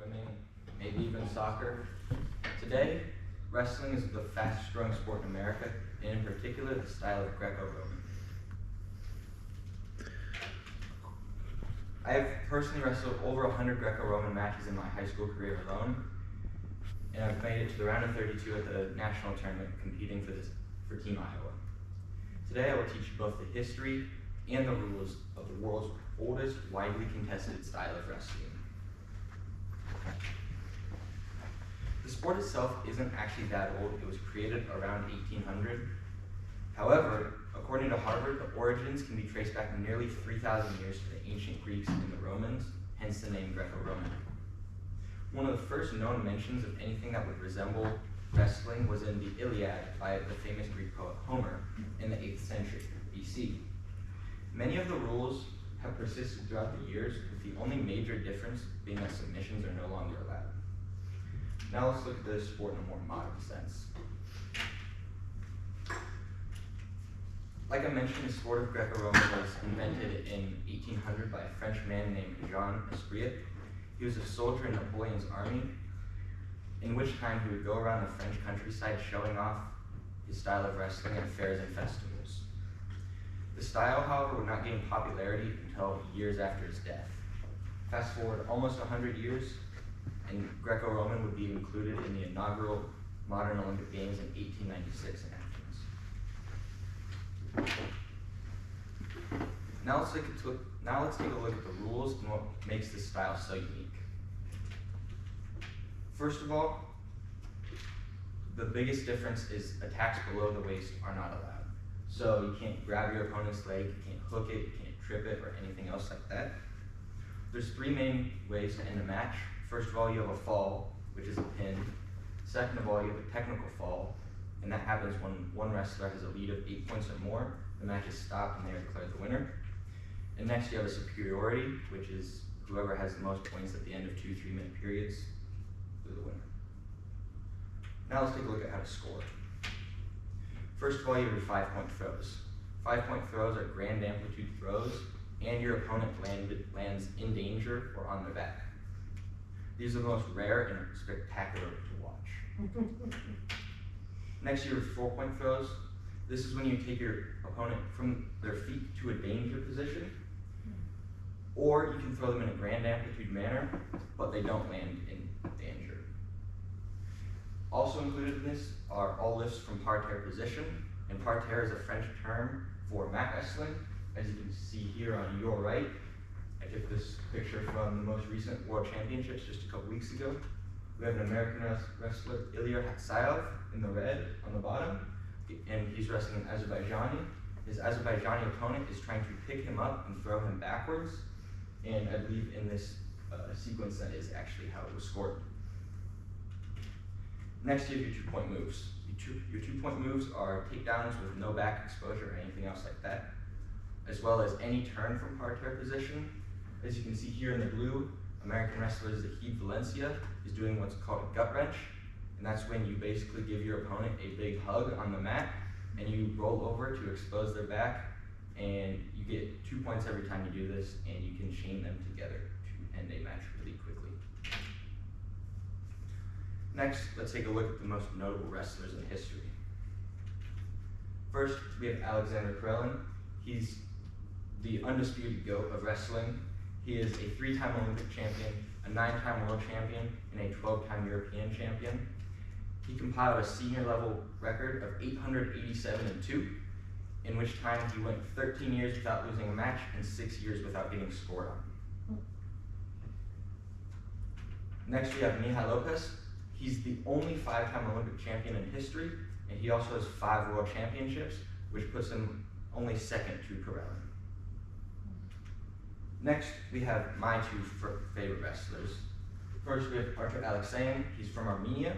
swimming, maybe even soccer. Today, wrestling is the fastest growing sport in America, and in particular, the style of Greco-Roman. I have personally wrestled over 100 Greco-Roman matches in my high school career alone, and I've made it to the round of 32 at the national tournament competing for Team Iowa. Today, I will teach you both the history and the rules of the world's oldest, widely contested style of wrestling. The sport itself isn't actually that old. It was created around 1800. However, according to Harvard, the origins can be traced back nearly 3,000 years to the ancient Greeks and the Romans, hence the name Greco-Roman. One of the first known mentions of anything that would resemble wrestling was in the Iliad by the famous Greek poet Homer in the 8th century BC. Many of the rules have persisted throughout the years, with the only major difference being that submissions are no longer allowed. Now let's look at the sport in a more modern sense. Like I mentioned, the sport of Greco-Roman was invented in 1800 by a French man named Jean Esprit. He was a soldier in Napoleon's army, in which time he would go around the French countryside showing off his style of wrestling at fairs and festivals. The style, however, would not gain popularity until years after his death. Fast forward almost 100 years, and Greco-Roman would be included in the inaugural modern Olympic Games in 1896 in Athens. Now let's take a look at the rules and what makes this style so unique. First of all, the biggest difference is attacks below the waist are not allowed. So you can't grab your opponent's leg, you can't hook it, you can't trip it, or anything else like that. There's three main ways to end a match. First of all, you have a fall, which is a pin. Second of all, you have a technical fall, and that happens when one wrestler has a lead of 8 points or more. The match is stopped and they are declared the winner. And next you have a superiority, which is whoever has the most points at the end of 2 3-minute periods is the winner. Now let's take a look at how to score. First of all, you have your 5-point throws. 5-point throws are grand amplitude throws, and your opponent lands in danger or on their back. These are the most rare and spectacular to watch. Next, you have 4-point throws. This is when you take your opponent from their feet to a danger position, or you can throw them in a grand amplitude manner, but they don't land in danger. Also included in this are all lifts from parterre position, and parterre is a French term for mat wrestling. As you can see here on your right, I took this picture from the most recent World Championships just a couple weeks ago. We have an American wrestler, Ilya Hatsayev, in the red on the bottom, and he's wrestling an Azerbaijani. His Azerbaijani opponent is trying to pick him up and throw him backwards, and I believe in this sequence that is actually how it was scored. Next, you have your 2-point moves. Your 2-point moves are takedowns with no back exposure or anything else like that, as well as any turn from parterre position. As you can see here in the blue, American wrestler Zahid Valencia is doing what's called a gut wrench, and that's when you basically give your opponent a big hug on the mat, and you roll over to expose their back, and you get 2 points every time you do this, and you can chain them together to end a match really quickly. Next, let's take a look at the most notable wrestlers in history. First, we have Alexander Karelin. He's the undisputed GOAT of wrestling. He is a 3-time Olympic champion, a 9-time world champion, and a 12-time European champion. He compiled a senior level record of 887-2, in which time he went 13 years without losing a match and 6 years without getting scored on. Next, we have Mihai Lopez. He's the only 5-time Olympic champion in history, and he also has 5 world championships, which puts him only second to Karelin. Next, we have my 2 favorite wrestlers. First, we have Artur Alekseyev. He's from Armenia.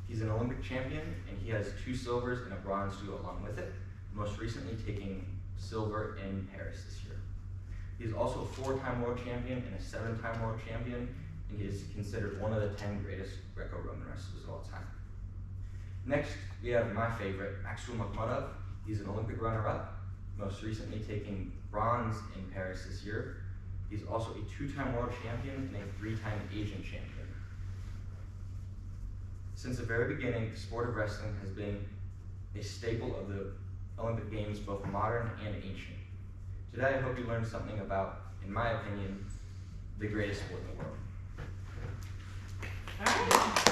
He's an Olympic champion, and he has 2 silvers and a bronze to go along with it, most recently taking silver in Paris this year. He's also a 4-time world champion and a 7-time world champion, and he is considered one of the 10 greatest Greco-Roman wrestlers of all time. Next, we have my favorite, Maxim Makhmudov. He's an Olympic runner-up, most recently taking bronze in Paris this year. He's also a 2-time world champion and a 3-time Asian champion. Since the very beginning, the sport of wrestling has been a staple of the Olympic Games, both modern and ancient. Today, I hope you learned something about, in my opinion, the greatest sport in the world. All right.